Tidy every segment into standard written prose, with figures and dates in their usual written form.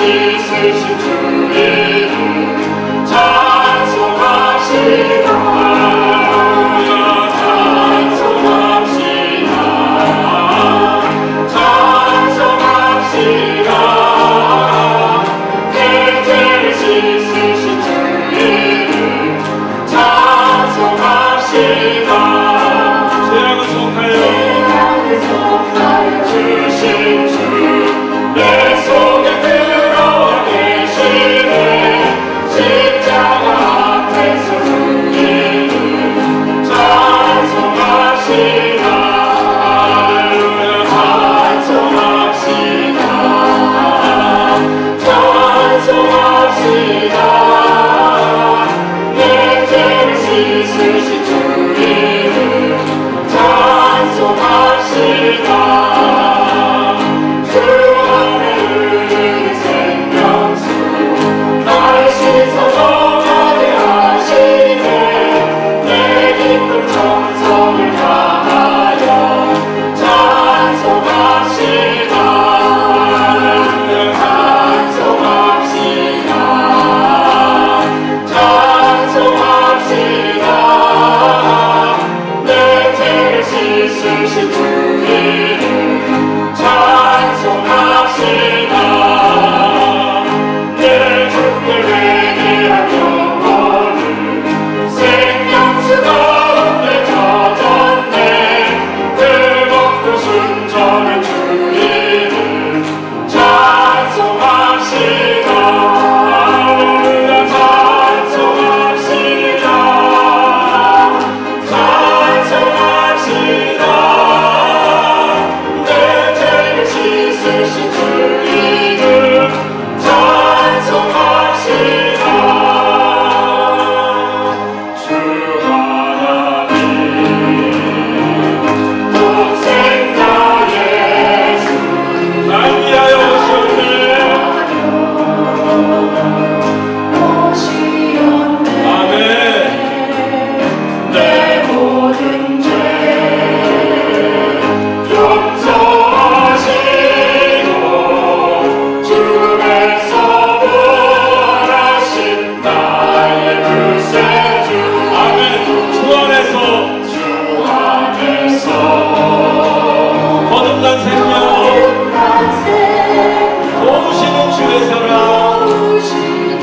씻으신 주 이름 찬송합시다. 사랑의 신주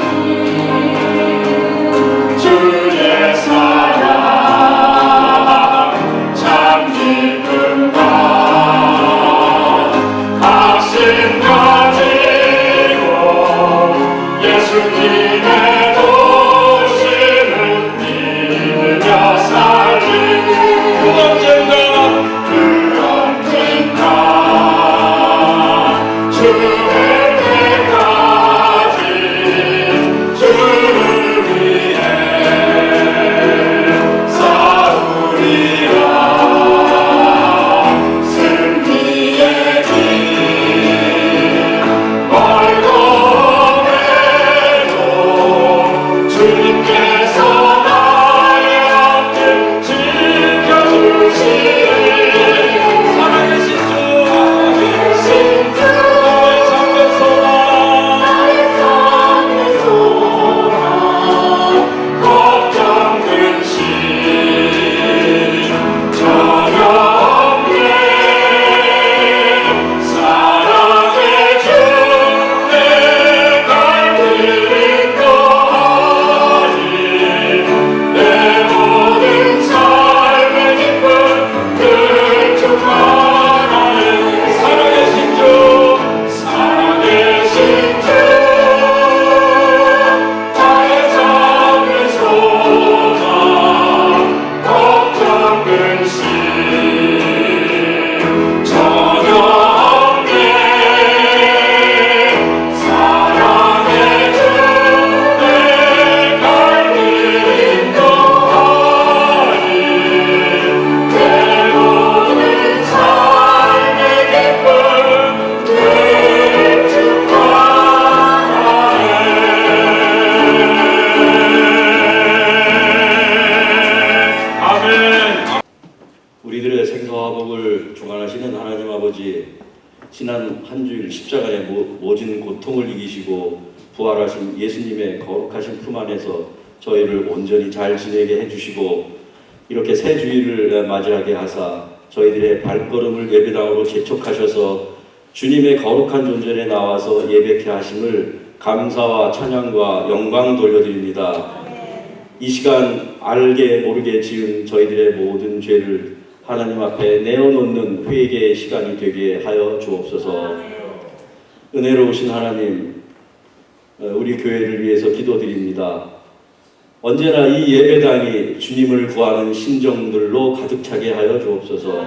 십자가의 모진 고통을 이기시고 부활하신 예수님의 거룩하신 품 안에서 저희를 온전히 잘 지내게 해주시고 이렇게 새 주일을 맞이하게 하사 저희들의 발걸음을 예배당으로 재촉하셔서 주님의 거룩한 존전에 나와서 예배케 하심을 감사와 찬양과 영광 돌려드립니다. 이 시간 알게 모르게 지은 저희들의 모든 죄를 하나님 앞에 내어놓는 회개의 시간이 되게 하여 주옵소서. 은혜로우신 하나님, 우리 교회를 위해서 기도드립니다. 언제나 이 예배당이 주님을 구하는 심정들로 가득 차게 하여 주옵소서.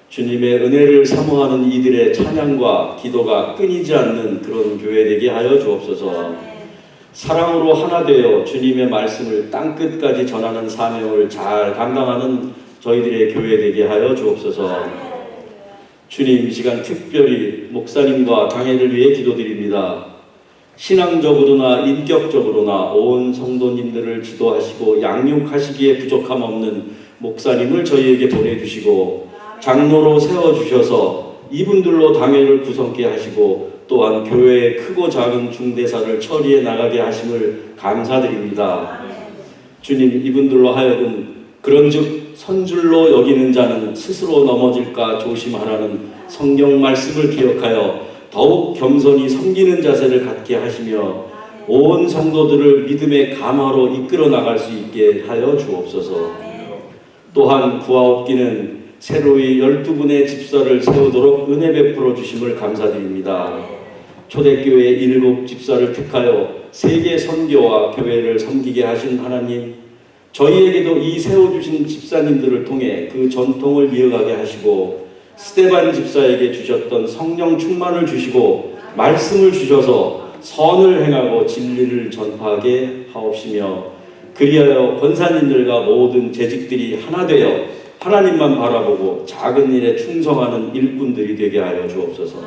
주님의 은혜를 사모하는 이들의 찬양과 기도가 끊이지 않는 그런 교회 되게 하여 주옵소서. 사랑으로 하나 되어 주님의 말씀을 땅끝까지 전하는 사명을 잘 감당하는 저희들의 교회 되게 하여 주옵소서. 주님, 이 시간 특별히 목사님과 당회를 위해 기도드립니다. 신앙적으로나 인격적으로나 온 성도님들을 지도하시고 양육하시기에 부족함 없는 목사님을 저희에게 보내주시고 장로로 세워주셔서 이분들로 당회를 구성케 하시고 또한 교회의 크고 작은 중대사를 처리해 나가게 하심을 감사드립니다. 주님, 이분들로 하여금 그런즉 선줄로 여기는 자는 스스로 넘어질까 조심하라는 성경 말씀을 기억하여 더욱 겸손히 섬기는 자세를 갖게 하시며 온 성도들을 믿음의 감화로 이끌어 나갈 수 있게 하여 주옵소서. 또한 구하옵기는 새로이 12분의 집사를 세우도록 은혜 베풀어 주심을 감사드립니다. 초대교회 7 집사를 택하여 세계 선교와 교회를 섬기게 하신 하나님, 저희에게도 이 세워주신 집사님들을 통해 그 전통을 이어가게 하시고 스데반 집사에게 주셨던 성령 충만을 주시고 말씀을 주셔서 선을 행하고 진리를 전파하게 하옵시며 그리하여 권사님들과 모든 재직들이 하나 되어 하나님만 바라보고 작은 일에 충성하는 일꾼들이 되게 하여 주옵소서.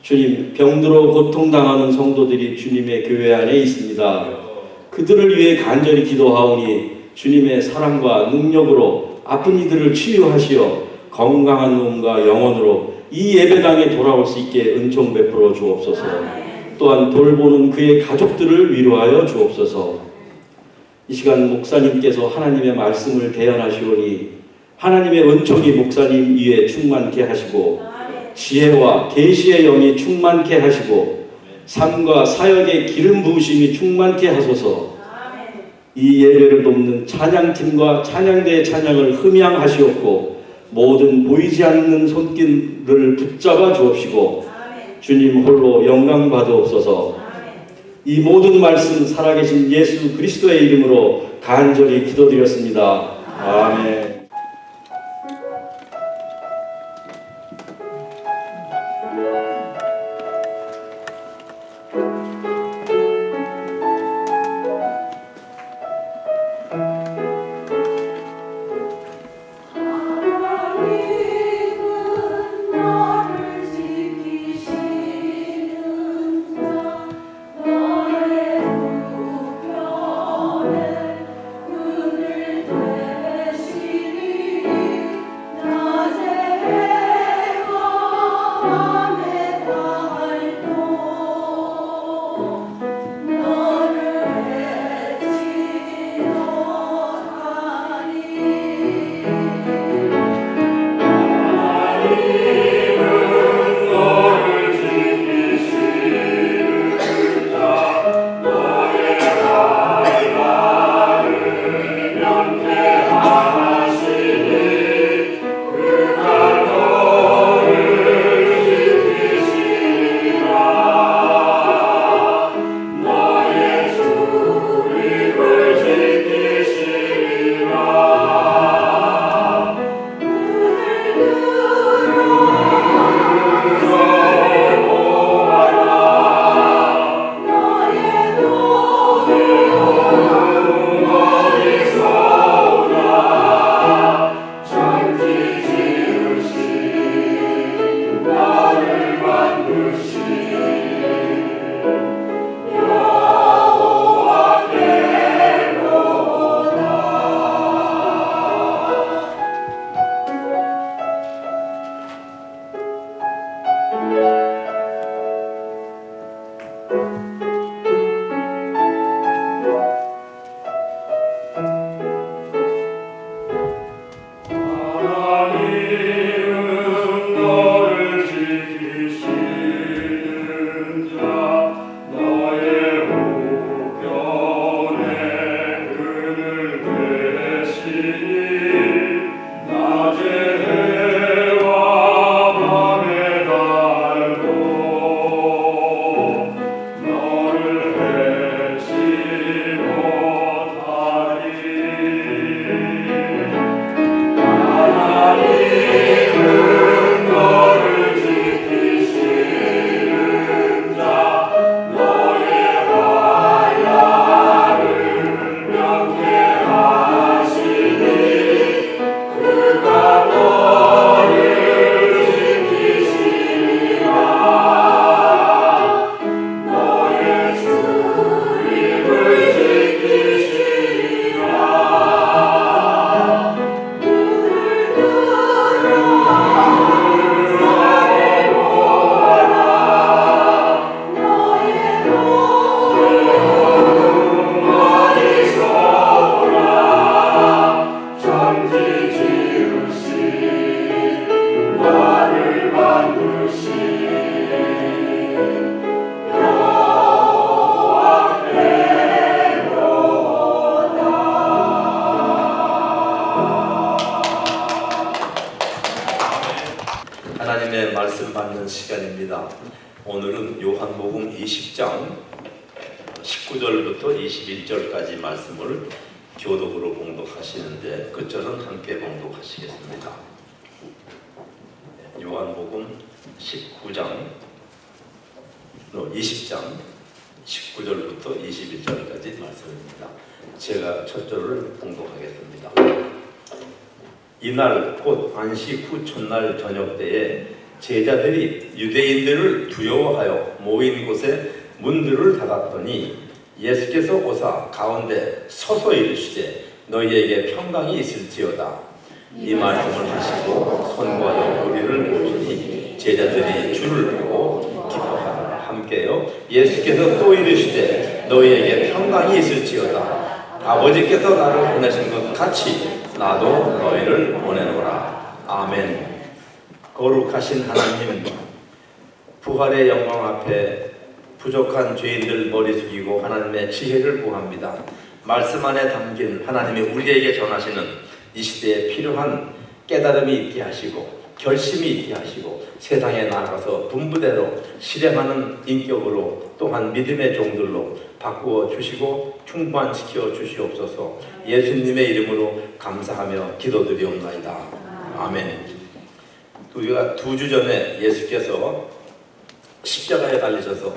주님, 병들어 고통당하는 성도들이 주님의 교회 안에 있습니다. 그들을 위해 간절히 기도하오니 주님의 사랑과 능력으로 아픈 이들을 치유하시어 건강한 몸과 영혼으로 이 예배당에 돌아올 수 있게 은총 베풀어 주옵소서. 또한 돌보는 그의 가족들을 위로하여 주옵소서. 이 시간 목사님께서 하나님의 말씀을 대언하시오니 하나님의 은총이 목사님 위에 충만케 하시고 지혜와 계시의 영이 충만케 하시고 삶과 사역의 기름 부으심이 충만케 하소서. 이 예배를 돕는 찬양팀과 찬양대의 찬양을 흠양하시옵고 모든 보이지 않는 손길을 붙잡아 주옵시고 주님 홀로 영광 받으옵소서. 이 모든 말씀 살아계신 예수 그리스도의 이름으로 간절히 기도드렸습니다. 아멘. 너의 우편에 눈을 대시 오늘은 요한복음 20장 19절부터 21절까지 말씀을 교독으로 봉독하시는데 그 절은 함께 봉독하시겠습니다. 요한복음 20장 19절부터 21절까지 말씀입니다. 제가 첫 절을 봉독하겠습니다. 이날 곧 안식 후 첫날 저녁 때에 제자들이 유대인들을 두려워하여 모인 곳에 문들을 닫았더니 예수께서 오사 가운데 서서 이르시되 너희에게 평강이 있을지어다. 이 말씀을 하시고 손과 옆구리를 보시니 제자들이 주를 보고 기뻐하더라. 함께요. 예수께서 또 이르시되 너희에게 평강이 있을지어다. 아버지께서 나를 보내신 것 같이 나도 너희를 보내노라. 아멘. 거룩하신 하나님, 부활의 영광 앞에 부족한 죄인들 머리 숙이고 하나님의 지혜를 구합니다. 말씀 안에 담긴 하나님이 우리에게 전하시는 이 시대에 필요한 깨달음이 있게 하시고 결심이 있게 하시고 세상에 나아가서 분부대로 실행하는 인격으로 또한 믿음의 종들로 바꾸어 주시고 충만시켜 주시옵소서. 예수님의 이름으로 감사하며 기도드리옵나이다. 아멘. 우리가 2주 전에 예수께서 십자가에 달리셔서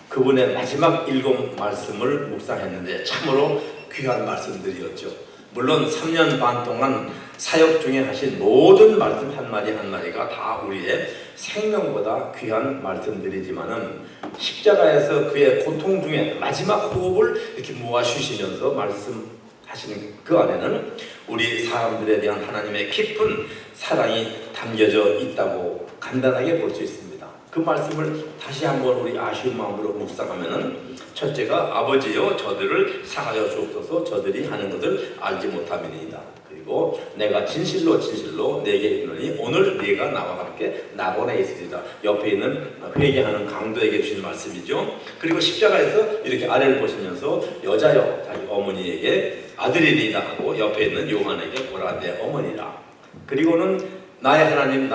그분의 마지막 7 말씀을 묵상했는데 참으로 귀한 말씀들이었죠. 물론 3년 반 동안 사역 중에 하신 모든 말씀 한마디 한마디가 다 우리의 생명보다 귀한 말씀들이지만은 십자가에서 그의 고통 중에 마지막 호흡을 이렇게 모아주시면서 말씀하시는 그 안에는 우리 사람들에 대한 하나님의 깊은 사랑이 담겨져 있다고 간단하게 볼 수 있습니다. 그 말씀을 다시 한번 우리 아쉬운 마음으로 묵상하면은 첫째가 아버지여 저들을 사하여 주옵소서 저들이 하는 것을 알지 못함이니이다. 그리고 내가 진실로 내게 이르노니 오늘 네가 나와 함께 낙원에 있으리라. 옆에 있는 회개하는 강도에게 주신 말씀이죠. 그리고 십자가에서 이렇게 아래를 보시면서 여자여 자기 어머니에게 아들이니이다 하고 옆에 있는 요한에게 보라 내 어머니라. 그리고는 나의 하나님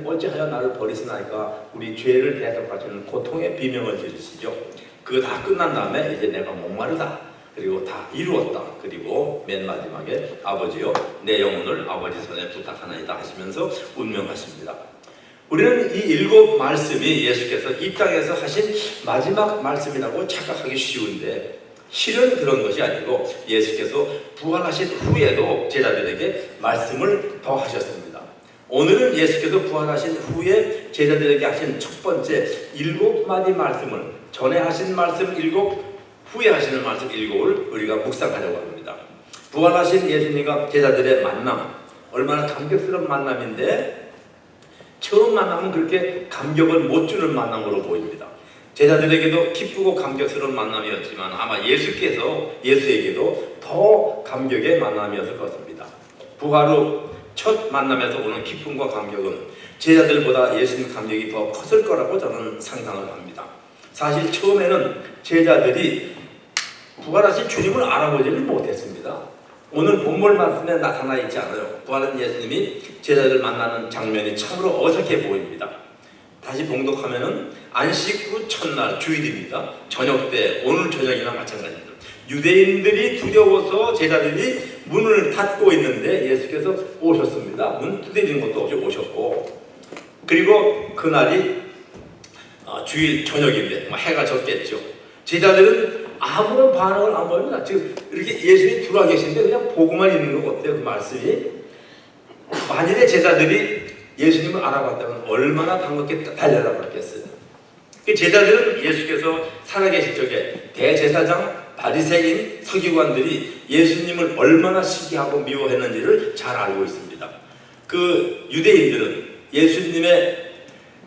어찌하여 나를 버리시나이까 우리 죄를 대속하시는 고통의 비명을 지르시죠. 그거 다 끝난 다음에 이제 내가 목마르다. 그리고 다 이루었다. 그리고 맨 마지막에 아버지여 내 영혼을 아버지 손에 부탁하나이다 하시면서 운명하십니다. 우리는 이 7 말씀이 예수께서 이 땅에서 하신 마지막 말씀이라고 착각하기 쉬운데 실은 그런 것이 아니고 예수께서 부활하신 후에도 제자들에게 말씀을 더 하셨습니다. 오늘은 예수께서 부활하신 후에 제자들에게 하신 첫 번째 7마디 말씀을 전에 하신 말씀 7, 후에 하시는 말씀 7을 우리가 묵상하려고 합니다. 부활하신 예수님과 제자들의 만남, 얼마나 감격스러운 만남인데 처음 만남은 그렇게 감격을 못 주는 만남으로 보입니다. 제자들에게도 기쁘고 감격스러운 만남이었지만 아마 예수에게도 더 감격의 만남이었을 것입니다. 부활 후 첫 만남에서 오는 기쁨과 감격은 제자들보다 예수님 감격이 더 컸을 거라고 저는 상상을 합니다. 사실 처음에는 제자들이 부활하신 주님을 알아보지를 못했습니다. 오늘 본문 말씀에 나타나 있지 않아요. 부활한 예수님이 제자들 만나는 장면이 참으로 어색해 보입니다. 다시 봉독하면은 안식 후 첫날 주일입니다. 저녁 때 오늘 저녁이나 마찬가지입니다. 유대인들이 두려워서 제자들이 문을 닫고 있는데 예수께서 오셨습니다. 문 두드리는 것도 없이 오셨고 그리고 그날이 주일 저녁인데 해가 졌겠죠. 제자들은 아무런 반응을 안 보입니다. 지금 이렇게 예수님이 들어와 계신데 그냥 보고만 있는 거 어때요? 그 말씀이 만일에 제자들이 예수님을 알아봤다면 얼마나 반갑게 달려라 그랬겠어요. 그 제자들은 예수께서 살아계실 적에 대제사장 바리새인 서기관들이 예수님을 얼마나 시기하고 미워했는지를 잘 알고 있습니다. 그 유대인들은 예수님의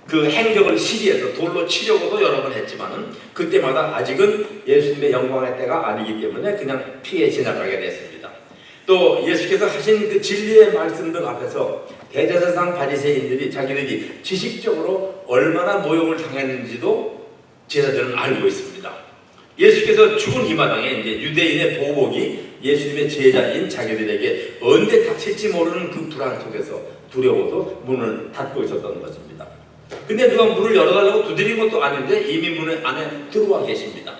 그 행적을 시기해서 돌로 치려고도 여러 번 했지만은 그때마다 아직은 예수님의 영광의 때가 아니기 때문에 그냥 피해 지나가게 됐습니다. 또 예수께서 하신 그 진리의 말씀들 앞에서 대제사장 바리새인들이 자기들이 지식적으로 얼마나 모욕을 당했는지도 제자들은 알고 있습니다. 예수께서 죽은 이 마당에 이제 유대인의 보복이 예수님의 제자인 자기들에게 언제 닥칠지 모르는 그 불안 속에서 두려워서 문을 닫고 있었던 것입니다. 근데 누가 문을 열어달라고 두드린 것도 아닌데 이미 문 안에 들어와 계십니다.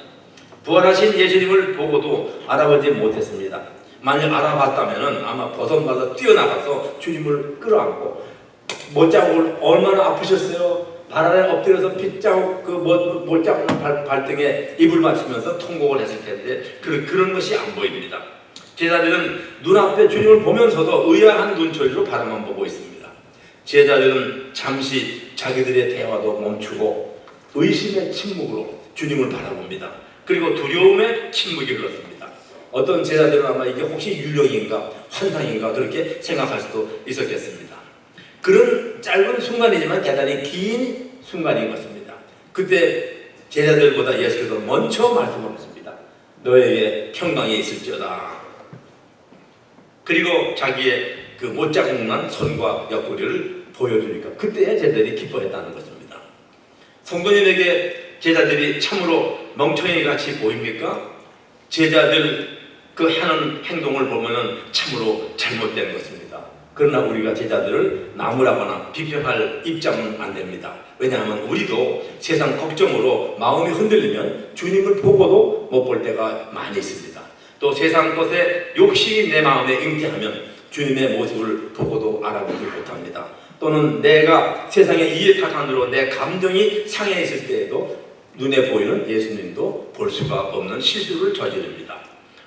부활하신 예수님을 보고도 알아보지 못했습니다. 만약 알아봤다면 아마 버선발로 뛰어나가서 주님을 끌어안고 못자국을 얼마나 아프셨어요? 발 아래 엎드려서 핏자국 못자국 발등에 입을 맞추면서 통곡을 했을 텐데 그런 것이 안 보입니다. 제자들은 눈앞에 주님을 보면서도 의아한 눈초리로 바라만 보고 있습니다. 제자들은 잠시 자기들의 대화도 멈추고 의심의 침묵으로 주님을 바라봅니다. 그리고 두려움의 침묵이 흘렀습니다. 어떤 제자들은 아마 이게 혹시 유령인가 환상인가 그렇게 생각할 수도 있었겠습니다. 그런 짧은 순간이지만 대단히 긴 순간인 것입니다. 그때 제자들보다 예수께서 먼저 말씀을 하십니다. 너에게 평강이 있을지어다. 그리고 자기의 그 못자국난 손과 옆구리를 보여주니까 그때야 제자들이 기뻐했다는 것입니다. 성도님에게 제자들이 참으로 멍청이같이 보입니까? 제자들 그 하는 행동을 보면은 참으로 잘못된 것입니다. 그러나 우리가 제자들을 나무라거나 비평할 입장은 안 됩니다. 왜냐하면 우리도 세상 걱정으로 마음이 흔들리면 주님을 보고도 못 볼 때가 많이 있습니다. 또 세상 것에 욕심이 내 마음에 잉태하면 주님의 모습을 보고도 알아보지 못합니다. 또는 내가 세상의 이해타산으로 내 감정이 상해 있을 때에도 눈에 보이는 예수님도 볼 수가 없는 실수를 저지릅니다.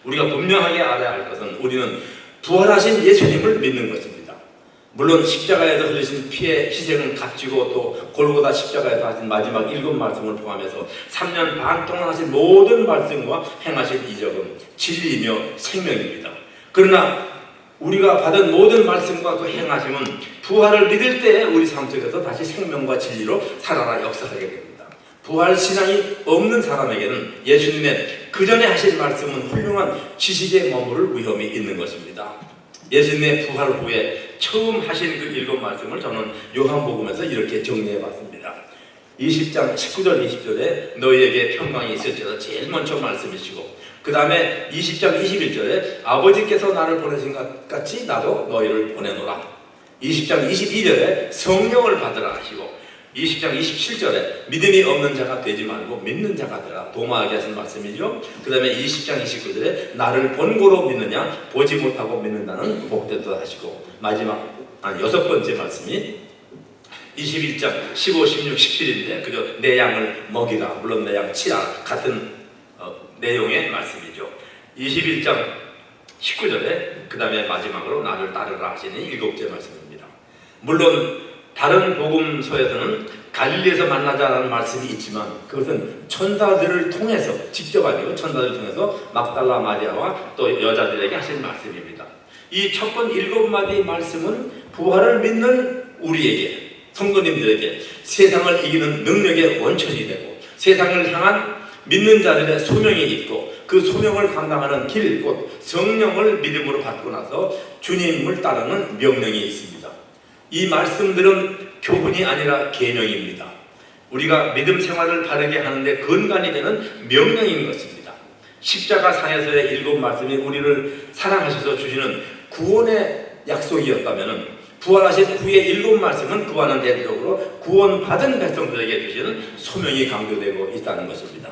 우리가 분명하게 알아야 할 것은 우리는 부활하신 예수님을 믿는 것입니다. 물론 십자가에서 흘리신 피의 희생은 값지고 또 골고다 십자가에서 하신 마지막 7 말씀을 포함해서 3년 반 동안 하신 모든 말씀과 행하신 이적은 진리이며 생명입니다. 그러나 우리가 받은 모든 말씀과 그 행하심은 부활을 믿을 때에 우리 삶 속에서 다시 생명과 진리로 살아나 역사하게 됩니다. 부활 신앙이 없는 사람에게는 예수님의 그 전에 하신 말씀은 훌륭한 지식에 머무를 위험이 있는 것입니다. 예수님의 부활 후에 처음 하신 그 7 말씀을 저는 요한복음에서 이렇게 정리해 봤습니다. 20장 19절 20절에 너희에게 평강이 있을지어다 제일 먼저 말씀이시고 그 다음에 20장 21절에 아버지께서 나를 보내신 것 같이 나도 너희를 보내노라. 20장 22절에 성령을 받으라 하시고 20장 27절에 믿음이 없는 자가 되지 말고 믿는 자가 되라. 도마하게 하신 말씀이죠. 그 다음에 20장 29절에 나를 본고로 믿느냐 보지 못하고 믿는다는 복되다 하시고 마지막 6번째 말씀이 21장 15, 16, 17인데 그저 내 양을 먹이라. 물론 내 양 치라 같은 내용의 말씀이죠. 21장 19절에 그 다음에 마지막으로 나를 따르라 하시는 7째 말씀입니다. 물론 다른 복음서에서는 갈릴리에서 만나자라는 말씀이 있지만 그것은 천사들을 통해서 직접 아니고 천사들을 통해서 막달라 마리아와 또 여자들에게 하신 말씀입니다. 이 첫 번 7마디 말씀은 부활을 믿는 우리에게 성도님들에게 세상을 이기는 능력의 원천이 되고 세상을 향한 믿는 자들의 소명이 있고 그 소명을 감당하는 길, 곧 성령을 믿음으로 받고 나서 주님을 따르는 명령이 있습니다. 이 말씀들은 교훈이 아니라 계명입니다. 우리가 믿음 생활을 바르게 하는데 근간이 되는 명령인 것입니다. 십자가 상에서의 7 말씀이 우리를 사랑하셔서 주시는 구원의 약속이었다면 부활하신 후의 7 말씀은 그와는 대조적으로 구원받은 백성들에게 주시는 소명이 강조되고 있다는 것입니다.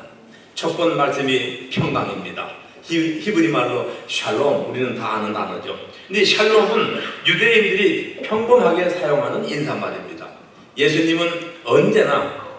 첫 번 말씀이 평강입니다. 히브리 말로 샬롬, 우리는 다 아는 단어죠. 근데 샬롬은 유대인들이 평범하게 사용하는 인사말입니다. 예수님은 언제나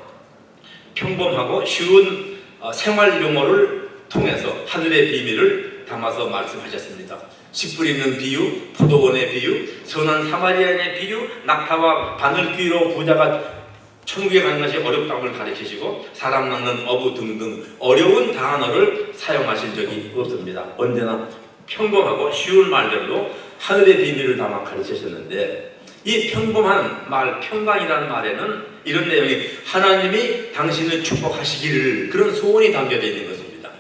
평범하고 쉬운 생활 용어를 통해서 하늘의 비밀을 담아서 말씀하셨습니다. 씨 뿌리는 비유, 포도원의 비유, 선한 사마리아인의 비유, 낙타와 바늘귀로 부자가 천국에 가는 것이 어렵다고 가르치시고 사람 낳는 어부 등등 어려운 단어를 사용하신 적이 없습니다. 언제나 평범하고 쉬운 말들로 하늘의 비밀을 담아 가르치셨는데 이 평범한 말, 평강이라는 말에는 이런 내용이 하나님이 당신을 축복하시기를 그런 소원이 담겨져 있는 것입니다.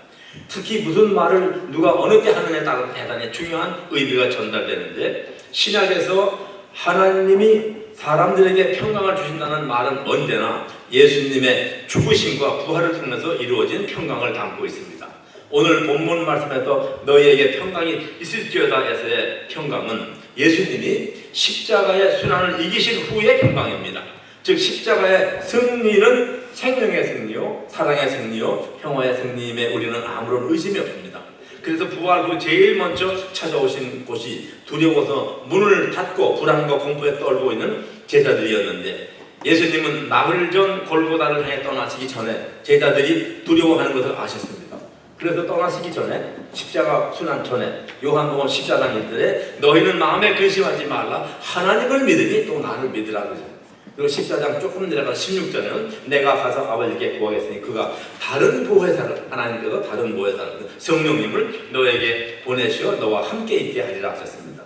특히 무슨 말을 누가 어느 때 하느냐에 따라 대단히 중요한 의미가 전달되는데 신약에서 하나님이 사람들에게 평강을 주신다는 말은 언제나 예수님의 죽으심과 부활을 통해서 이루어진 평강을 담고 있습니다. 오늘 본문 말씀에서 너희에게 평강이 있을지어다에서의 평강은 예수님이 십자가의 순환을 이기신 후의 평강입니다. 즉 십자가의 승리는 생명의 승리요, 사랑의 승리요, 평화의 승리임에 우리는 아무런 의심이 없습니다. 그래서 부활 후 제일 먼저 찾아오신 곳이 두려워서 문을 닫고 불안과 공포에 떨고 있는 제자들이었는데, 예수님은 나흘 전 골고다를 향해 떠나시기 전에 제자들이 두려워하는 것을 아셨습니다. 그래서 떠나시기 전에 십자가 순환 전에 요한복음 14장 1절에 너희는 마음에 근심하지 말라 하나님을 믿으니 또 나를 믿으라 그러죠. 그리고 14장 조금 내려가 16절에는 내가 가서 아버지께 구하겠으니 그가 다른 보혜사를, 하나님께서 다른 보혜사를, 성령님을 너에게 보내시어 너와 함께 있게 하리라 하셨습니다.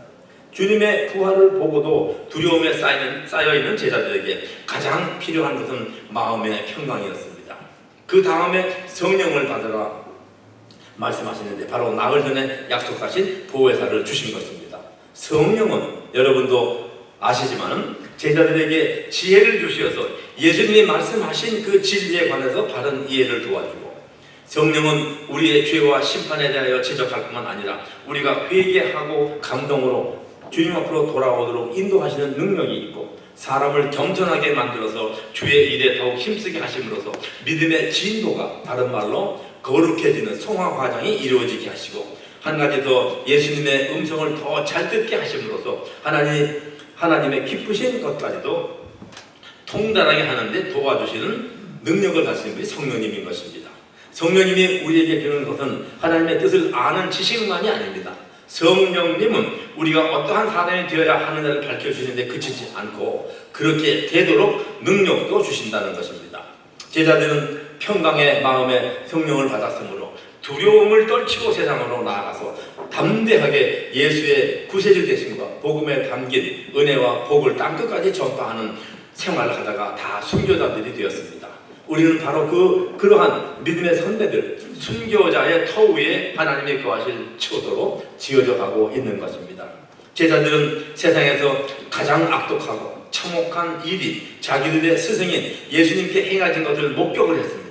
주님의 부활을 보고도 두려움에 쌓여있는 제자들에게 가장 필요한 것은 마음의 평강이었습니다. 그 다음에 성령을 받으라 말씀하시는데 바로 나흘 전에 약속하신 보혜사를 주신 것입니다. 성령은 여러분도 아시지만 제자들에게 지혜를 주셔서 예수님이 말씀하신 그 진리에 관해서 바른 이해를 도와주고, 성령은 우리의 죄와 심판에 대하여 지적할 뿐만 아니라 우리가 회개하고 감동으로 주님 앞으로 돌아오도록 인도하시는 능력이 있고, 사람을 겸손하게 만들어서 주의 일에 더욱 힘쓰게 하심으로써 믿음의 진도가, 다른 말로 거룩해지는 성화 과정이 이루어지게 하시고, 한 가지 더 예수님의 음성을 더 잘 듣게 하심으로써 하나님의 기쁘신 것까지도 통달하게 하는데 도와주시는 능력을 가지신 분이 성령님인 것입니다. 성령님이 우리에게 주는 것은 하나님의 뜻을 아는 지식만이 아닙니다. 성령님은 우리가 어떠한 사람이 되어야 하느냐를 밝혀주시는데 그치지 않고 그렇게 되도록 능력도 주신다는 것입니다. 제자들은 평강의 마음에 성령을 받았으므로 두려움을 떨치고 세상으로 나아가서 담대하게 예수의 구세주 되심과 복음에 담긴 은혜와 복을 땅끝까지 전파하는 생활을 하다가 다 순교자들이 되었습니다. 우리는 바로 그러한 믿음의 선배들, 순교자의 터 위에 하나님이 거하실 초도로 지어져 가고 있는 것입니다. 제자들은 세상에서 가장 악독하고 참혹한 일이 자기들의 스승인 예수님께 행하신 것을 목격을 했습니다.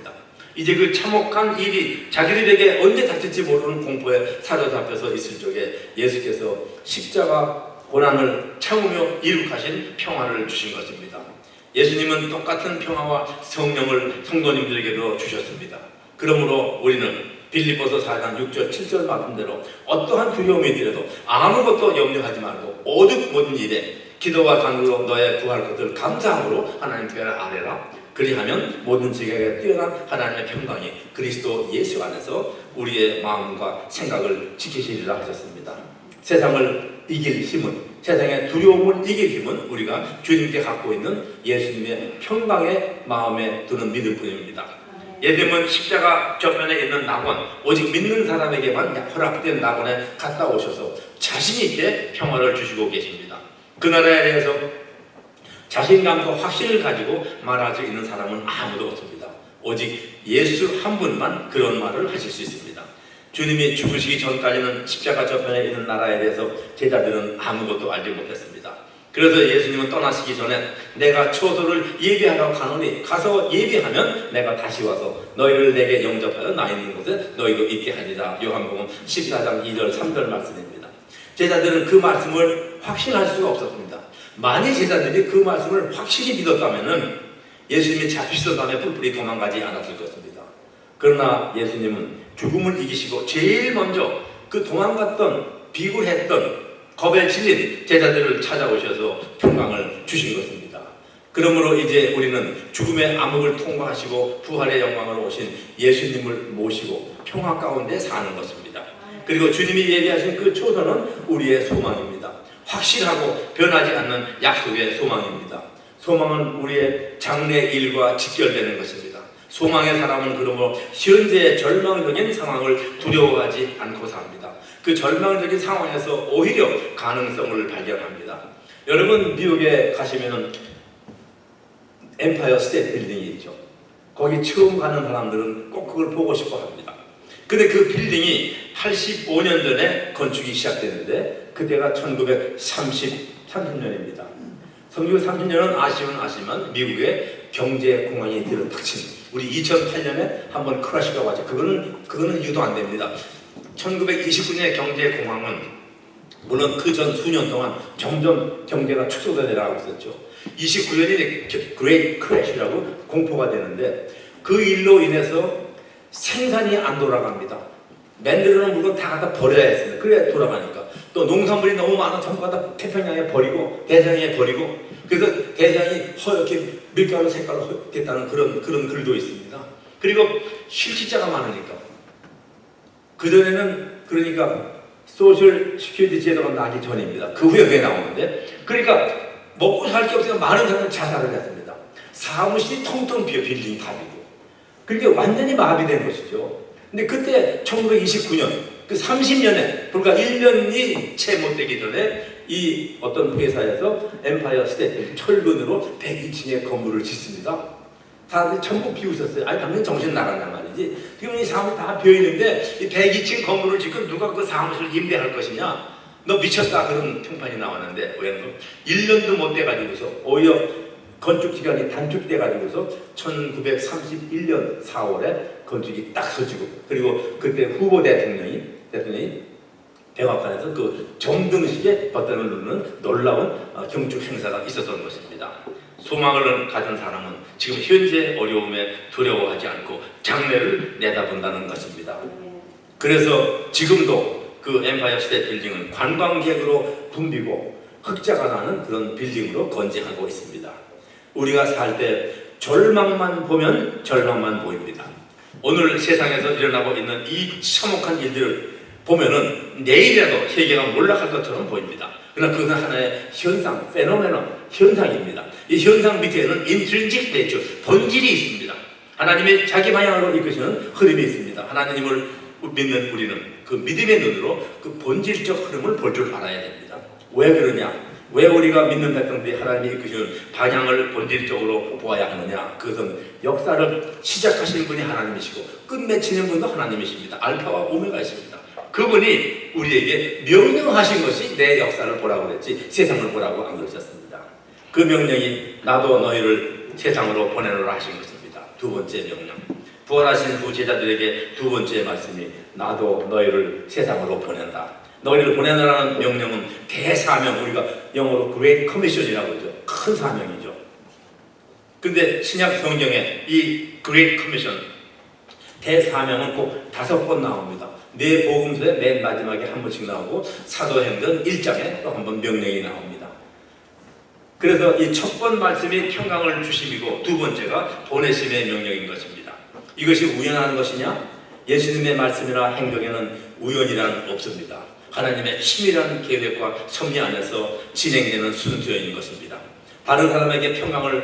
이제 그 참혹한 일이 자기들에게 언제 닥칠지 모르는 공포에 사로잡혀서 있을 적에 예수께서 십자가 고난을 참으며 이룩하신 평화를 주신 것입니다. 예수님은 똑같은 평화와 성령을 성도님들에게도 주셨습니다. 그러므로 우리는 빌립보서 4장 6절 7절 말씀대로 어떠한 두려움이 있더라도 아무것도 염려하지 말고 오직 모든 일에 기도와 간구로 너의 구할 것을 감사함으로 하나님께 아뢰라. 그리하면 모든 지각에 뛰어난 하나님의 평강이 그리스도 예수 안에서 우리의 마음과 생각을 지키시리라 하셨습니다. 세상을 이길 힘은, 세상의 두려움을 이길 힘은 우리가 주님께 갖고 있는 예수님의 평강의 마음에 두는 믿음 뿐입니다. 예수님은 십자가 저편에 있는 낙원, 오직 믿는 사람에게만 허락된 낙원에 갔다 오셔서 자신 있게 평화를 주시고 계십니다. 그 나라에 대해서 자신감과 확신을 가지고 말할 수 있는 사람은 아무도 없습니다. 오직 예수 한 분만 그런 말을 하실 수 있습니다. 주님이 죽으시기 전까지는 십자가 저편에 있는 나라에 대해서 제자들은 아무것도 알지 못했습니다. 그래서 예수님은 떠나시기 전에 내가 초소를 예비하러 가노니 가서 예비하면 내가 다시 와서 너희를 내게 영접하여 나 있는 곳에 너희도 있게 하리라. 요한복음 14장 2절 3절 말씀입니다. 제자들은 그 말씀을 확신할 수가 없었습니다. 만일 제자들이 그 말씀을 확실히 믿었다면 예수님이 잡히시던 다음에 뿔뿔이 도망가지 않았을 것입니다. 그러나 예수님은 죽음을 이기시고 제일 먼저 그 도망갔던 비굴했던 겁에 질린 제자들을 찾아오셔서 평강을 주신 것입니다. 그러므로 이제 우리는 죽음의 암흑을 통과하시고 부활의 영광으로 오신 예수님을 모시고 평화 가운데 사는 것입니다. 그리고 주님이 얘기하신 그 초선은 우리의 소망입니다. 확실하고 변하지 않는 약속의 소망입니다. 소망은 우리의 장래 일과 직결되는 것입니다. 소망의 사람은 그러므로 현재의 절망적인 상황을 두려워하지 않고 삽니다. 그 절망적인 상황에서 오히려 가능성을 발견합니다. 여러분 미국에 가시면은 엠파이어 스테이트 빌딩이 있죠. 거기 처음 가는 사람들은 꼭 그걸 보고 싶어 합니다. 근데 그 빌딩이 85년 전에 건축이 시작되는데 그때가 1930년입니다. 1930년은 아시지만 미국의 경제 공황이 들어닥친 우리 2008년에 한번 크라시가 왔죠. 그거는 유도 안 됩니다. 1929년의 경제 공황은 물론 그 전 수년 동안 점점 경제가 축소되어 내려가고 있었죠. 29년이 그레이트 크래시라고 공포가 되는데 그 일로 인해서 생산이 안 돌아갑니다. 만들어놓은 물건 다 갖다 버려야 했습니다. 그래야 돌아가니까. 또 농산물이 너무 많아 전부 갖다 태평양에 버리고 대서양에 버리고 그래서 대서양이 허옇게 밀가루 색깔로 됐다는 그런 글도 있습니다. 그리고 실직자가 많으니까 그전에는 그러니까 소셜 시큐리티 제도가 나기 전입니다. 그 후에 그게 나오는데 그러니까 먹고 살 게 없으니까 많은 사람들이 자살을 했습니다. 사무실이 텅텅 비어 빌딩이 다 비고 그러니까 완전히 마비된 것이죠. 근데 그때 1929년 그 30년에 불과 1년이 채 못 되기 전에 이 어떤 회사에서 엠파이어 스테이트 철근으로 102층의 건물을 짓습니다. 사람들이 전부 비웃었어요. 아니 당연히 정신 나간단 말이지. 지금 이 사무실 다 비어있는데 이 102층 건물을 짓고 누가 그 사무실을 임대할 것이냐. 너 미쳤다 그런 평판이 나왔는데 왜 1년도 못 돼가지고서 오히려 건축 기간이 단축돼가지고서 1931년 4월에 건축이 딱 서지고 그리고 그때 후보 대통령이 백악관에서 그 정등식에 버튼을 누르는 놀라운 경축 행사가 있었던 것입니다. 소망을 가진 사람은 지금 현재 어려움에 두려워하지 않고 장래를 내다본다는 것입니다. 그래서 지금도 그 엠파이어 스테이트 빌딩은 관광객으로 붐비고 흑자가 나는 그런 빌딩으로 건재하고 있습니다. 우리가 살 때 절망만 보면 절망만 보입니다. 오늘 세상에서 일어나고 있는 이 참혹한 일들을 보면은 내일이라도 세계가 몰락할 것처럼 보입니다. 그러나 그것은 하나의 현상, 페노메논, 현상입니다. 이 현상 밑에는 인트린직 내추, 본질이 있습니다. 하나님의 자기 방향으로 이끄시는 흐름이 있습니다. 하나님을 믿는 우리는 그 믿음의 눈으로 그 본질적 흐름을 볼 줄 알아야 됩니다. 왜 그러냐? 왜 우리가 믿는 백성들이 하나님이 이끄시는 방향을 본질적으로 보아야 하느냐? 그것은 역사를 시작하시는 분이 하나님이시고 끝맺히는 분도 하나님이십니다. 알파와 오메가이십니다. 그분이 우리에게 명령하신 것이 내 역사를 보라고 그랬지 세상을 보라고 안 그러셨습니다. 그 명령이 나도 너희를 세상으로 보내노라 하신 것입니다. 두 번째 명령. 부활하신 후 제자들에게 두 번째 말씀이 나도 너희를 세상으로 보낸다. 너희를 보내노라는 명령은 대사명, 우리가 영어로 Great Commission이라고 하죠. 큰 사명이죠. 근데 신약 성경에 이 Great Commission 대사명은 꼭 5번 나옵니다. 네 복음서의 맨 마지막에 한 번씩 나오고 사도행전 1장에 또 한 번 명령이 나옵니다. 그래서 이 첫 번 말씀이 평강을 주심이고 두 번째가 보내심의 명령인 것입니다. 이것이 우연한 것이냐? 예수님의 말씀이나 행동에는 우연이란 없습니다. 하나님의 치밀한 계획과 섭리 안에서 진행되는 순서인 것입니다. 다른 사람에게 평강의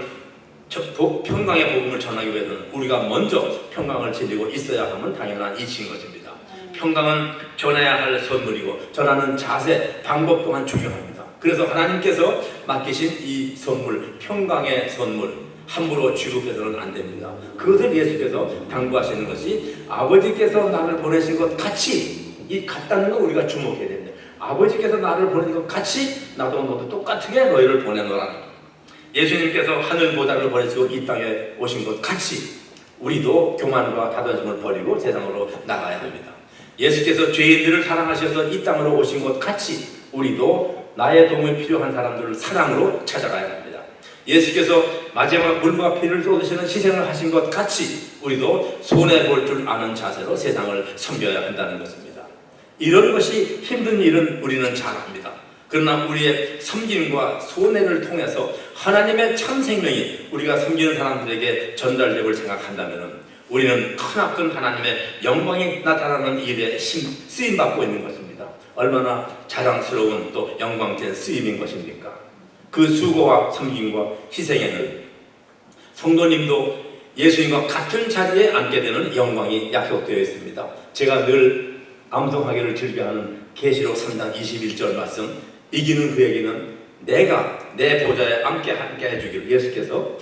복음을 전하기 위해서는 우리가 먼저 평강을 지니고 있어야 하면 당연한 이치인 것입니다. 평강은 전해야 할 선물이고 전하는 자세, 방법 또한 중요합니다. 그래서 하나님께서 맡기신 이 선물, 평강의 선물, 함부로 취급해서는 안 됩니다. 그것을 예수께서 당부하시는 것이 아버지께서 나를 보내신 것 같이 이 같다는 거 우리가 주목해야 됩니다. 아버지께서 나를 보내신 것 같이 나도 너도 똑같게 너희를 보내노라. 예수님께서 하늘보다를 보내시고 이 땅에 오신 것 같이 우리도 교만과 다단심을 버리고 세상으로 나가야 합니다. 예수께서 죄인들을 사랑하셔서 이 땅으로 오신 것 같이 우리도 나의 도움이 필요한 사람들을 사랑으로 찾아가야 합니다. 예수께서 마지막 물과 피를 쏟으시는 희생을 하신 것 같이 우리도 손해볼 줄 아는 자세로 세상을 섬겨야 한다는 것입니다. 이런 것이 힘든 일은 우리는 잘합니다. 그러나 우리의 섬김과 손해를 통해서 하나님의 참 생명이 우리가 섬기는 사람들에게 전달되고 생각한다면 우리는 크나큰 하나님의 영광이 나타나는 일에 쓰임받고 있는 것입니다. 얼마나 자랑스러운 또 영광된 쓰임인 것입니까? 그 수고와 섬김과 희생에는 성도님도 예수님과 같은 자리에 앉게 되는 영광이 약속되어 있습니다. 제가 늘 암송하기를 즐겨하는 계시록 3장 21절 말씀, 이기는 그에게는 내가 내 보좌에 함께 해주기를, 예수께서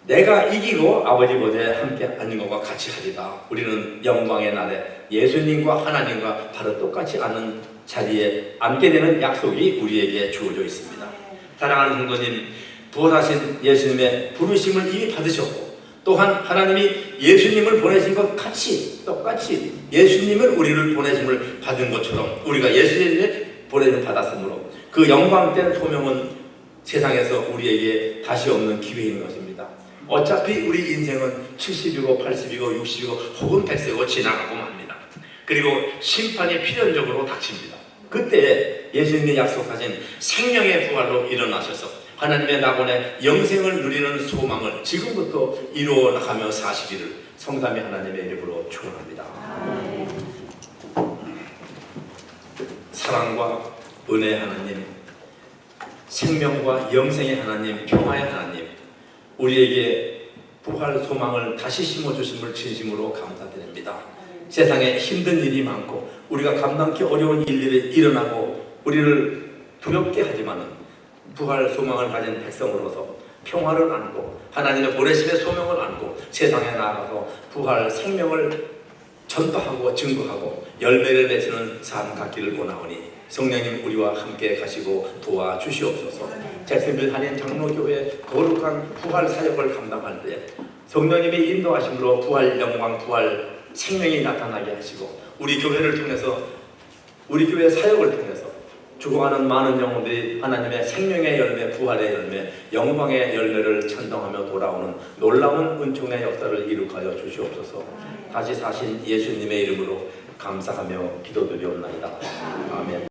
내가 이기고 아버지 보좌에 함께 앉는 것과 같이 하리라. 우리는 영광의 날에 예수님과 하나님과 바로 똑같이 앉는 자리에 앉게 되는 약속이 우리에게 주어져 있습니다. 사랑하는 성도님, 부활하신 예수님의 부르심을 이미 받으셨고 또한 하나님이 예수님을 보내신 것 같이 똑같이 예수님을 우리를 보내심을 받은 것처럼 우리가 예수님의 보내를 받았으므로 그 영광된 소명은 세상에서 우리에게 다시 없는 기회인 것입니다. 어차피 우리 인생은 70이고 80이고 60이고 혹은 100세고 지나가고 맙니다. 그리고 심판이 필연적으로 닥칩니다. 그때 예수님이 약속하신 생명의 부활로 일어나셔서 하나님의 낙원의 영생을 누리는 소망을 지금부터 이루어 나가며 사시기를 성삼위 하나님의 이름으로 축원합니다. 사랑과 은혜의 하나님, 생명과 영생의 하나님, 평화의 하나님, 우리에게 부활 소망을 다시 심어주심을 진심으로 감사드립니다. 세상에 힘든 일이 많고 우리가 감당하기 어려운 일들이 일어나고 우리를 두렵게 하지만 부활 소망을 가진 백성으로서 평화를 안고 하나님의 보내심의 소명을 안고 세상에 나아가서 부활 생명을 전파하고 증거하고 열매를 맺는 삶 갖기를 원하오니 성령님 우리와 함께 가시고 도와주시옵소서. 잭슨빌 한인 장로교회 거룩한 부활 사역을 감당할 때 성령님이 인도하심으로 부활 영광 부활 생명이 나타나게 하시고 우리 교회를 통해서 우리 교회 사역을 통해서 죽어가는 많은 영혼들이 하나님의 생명의 열매, 부활의 열매, 영광의 열매를 찬송하며 돌아오는 놀라운 은총의 역사를 이룩하여 주시옵소서. 다시 사신 예수님의 이름으로 감사하며 기도드리옵나이다. 아멘.